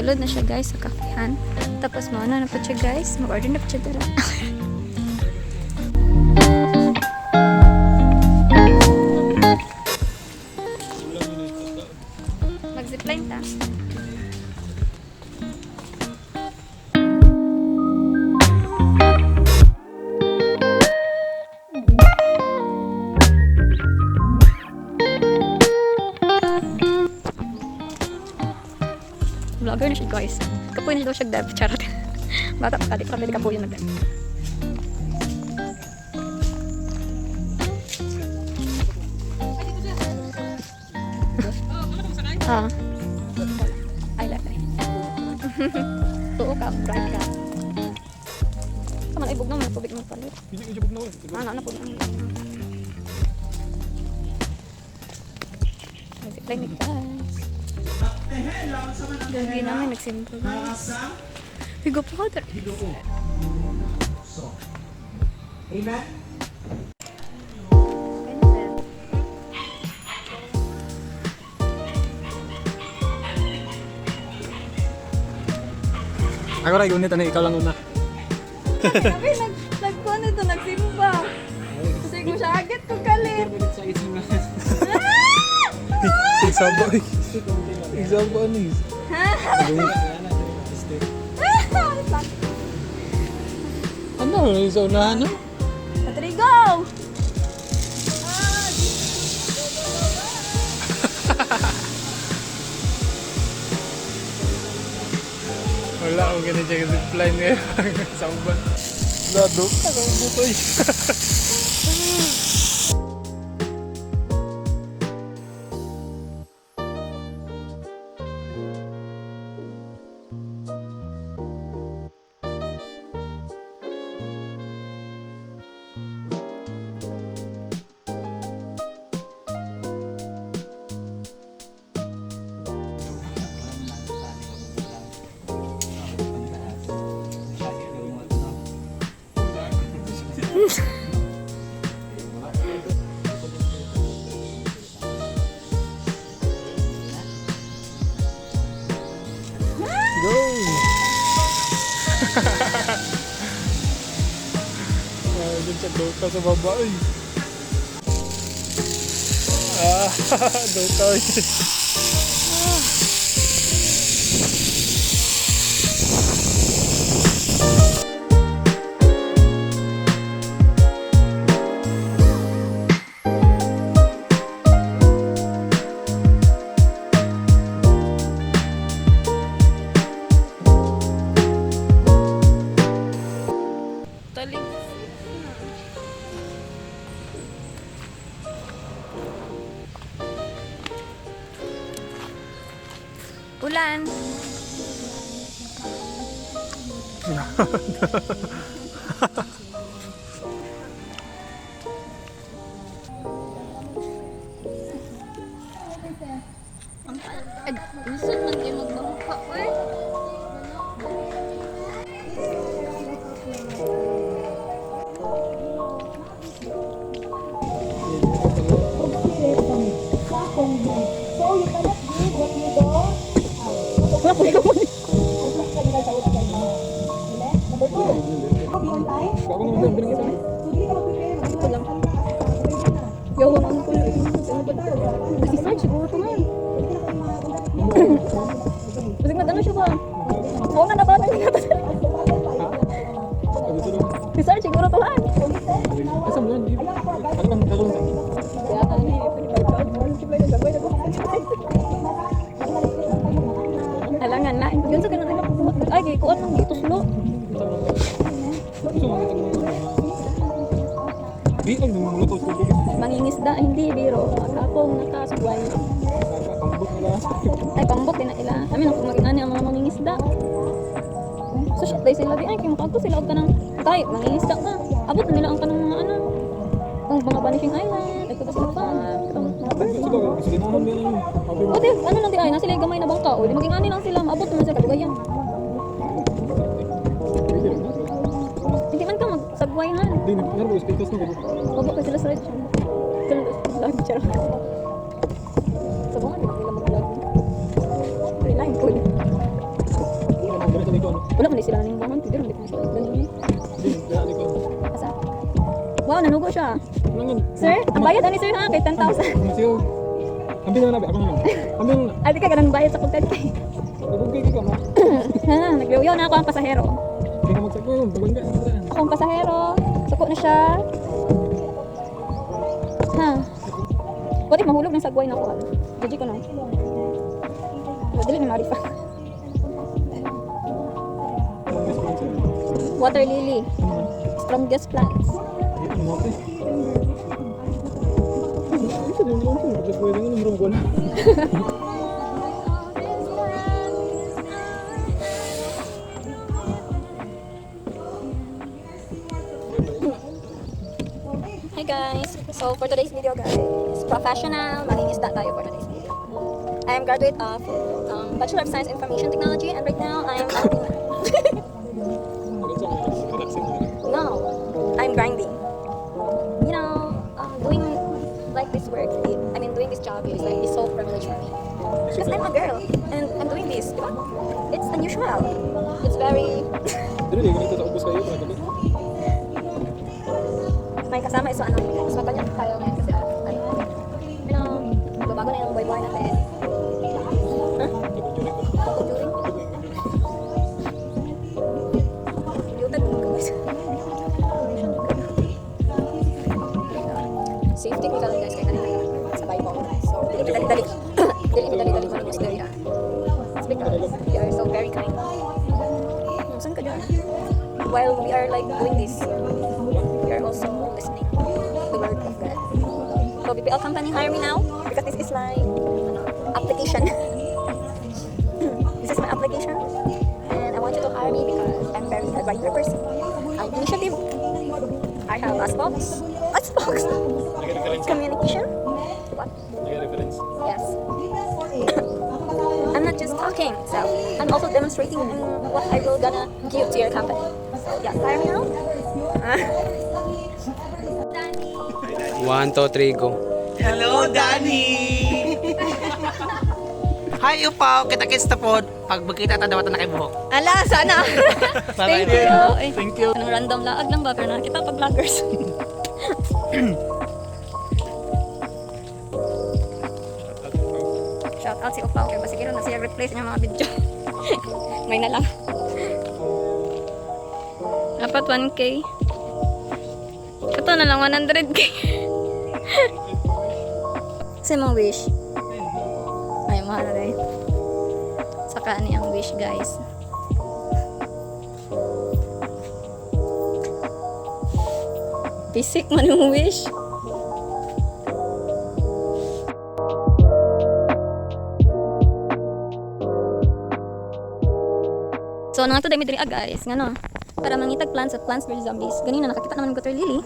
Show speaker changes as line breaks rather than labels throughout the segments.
Sulod na siya guys sa kafehan. Tapos mauna na po siya guys. Mag-order na po siya dala. Mag-zipline ta. Vlogger na siya guys. Kapoy na daw siya dev. Charot. Bata pa kali. Parang kapoy na dev. Ah. Ay, lalay. Tuo ka. Bright ka. Kaman ay bugnaw. May tubig mo palit.
Hindi ka bugnaw eh.
Na po na. Nag-zipline ni guys. Gagi namin nagsimple guys. Higo powder.
Amen?
Ako rin, gunit. Ano, ikaw lang una.
Sabi, nagkuhan ito, nagsimba. Kasi kung siya agad ko kalit.
Example. Example ano yun? Ano? Sa unahan no?
Patrigo!
Wala akong ganun siya kasi zipline ngayon. Sa uban. Lado ka ng butoy. Go! Diyan siya doka sa baba eh. Doka eh.
Taling. Ulan. Ay, gusto man kayo magbangka ko eh. Yawang ang kulo. Kasi Sarge, siguro ito man. Kasi nag-ano siya ba? Oo nga, nabanan niya natin. Si Sarge, siguro ito man.
Asam doon? Ano bang kalong?
Kaya ka ni, halangan na. Yun sa ganun, ay, kuwan lang dito sulo.
Di lang yung luto tubig.
Mangingisda, hindi biro. Kapong nakasugway.
Pambok na.
Ay, pambok din na ila. Amin ang maging ang mga mangingisda. So shit, dahil sila di ay, kaya makagto sila og kanang tayo, mangingisda ka. Abot na nila ang kanang mga ano. Ang mga Vanishing Island, ay kagasimpan. O di, ano lang di ay, na sila gamay na bangka. O di maging ani lang sila, maabot naman sila kadugayan. Hindi man ka magsagwayan.
Di, nagkaroon ko status na.
Babo ka sila sa red siya. Vlog siya. Sa mga, di ba sila mag-vlog? Relahin ko yun. siya.
Ano nga?
Sir, ang bayad ani sir ha, kay 10,000.
Siyo. Ambil na nabi, ako na lang. Ambil na.
Adi ka ganang bayad sa content kay.
Nagugay ka mo.
Ha, nagluyo na ako ang pasahero.
Hindi ka magsako yun, balangga.
Ako ang pasahero. Suko na siya. Ha. Pwede mahulog ng sagway na ko. Gigi ko na. Dili ni Marifa. Water lily. Strongest plants.
Ano mo ito? Isa din lang siya. Kasi pwede nga numero ko na.
Hi guys! So for today's video guys, professional, mangingisda tayo for today's video. I am graduate of Bachelor of Science Information Technology and right now I am No, I'm grinding. You know, doing like this work, doing this job is like is so privileged for me. Because I'm a girl and I'm doing this, diba? It's unusual. It's very
Dili, ganito sa ubos kayo.
may kasama isa ano guys, matanya tayo ngayon kasi babago na yung boy natin. Safety ko talaga guys kaya kanina sa Bible. So, dali-dali. Dali-dali mo yung story It's because we are so very kind. Saan ka dyan? While we are like doing this, we are also listening the word of God. So BPL company hire me now because this is my application. This is my application, and I want you to hire me because I'm very a writer person. I'm initiative. I have a box. Communication. What? Yes. I'm not just talking, so I'm also demonstrating what I will gonna give to your company. So yeah, hire me now.
1, 2, 3, go.
Hello, Danny! Hi, upaw. Kita-kits na po. Pag magkita ta daw na kay buhok.
Ala, sana. Thank you.
Thank you.
Anong random laag lang ba? Pero nakita pag vloggers. Shout out si Upaw. Kaya basigiro na siya replace niya mga video. May na lang. Dapat 1K. Ito na lang 100K. Kasi mong wish. Ay, mahal na rin. Saka ni ang wish guys. Bisik man yung wish. So, nang ito dahil midri guys. Ngano? Para mangitag plants at plants versus zombies. Ganina, nakakita naman ng water lily.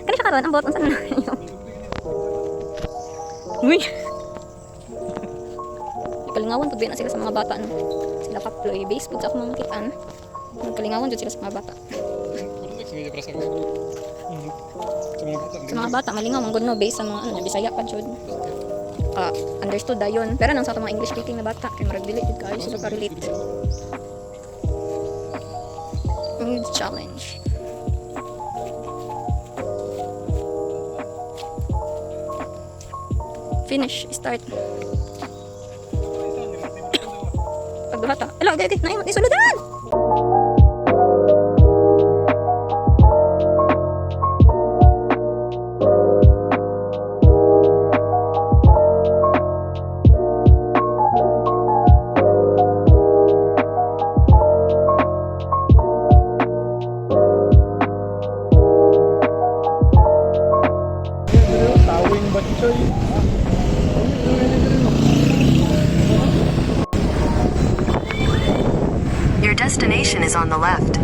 Kani siya karon ang bot. Ang saan na yun? Uy! Kalingawan pag na sila sa mga bata. No? Sila kaploy. Base po sa akong mga kitaan. Kalingawan dyan sila sa mga bata. Sa mga bata, malingaw. Manggod no, base sa mga ano, Bisaya pa dyan. Understood da yun. Pero nang sa mga English speaking na bata, kaya marag-relate yun kayo. Sila ka-relate. Needs challenge. Finish. Start. Pagduhata. Ala, gaya. Isuludan!
Tawing batchoy.
Your destination is on the left.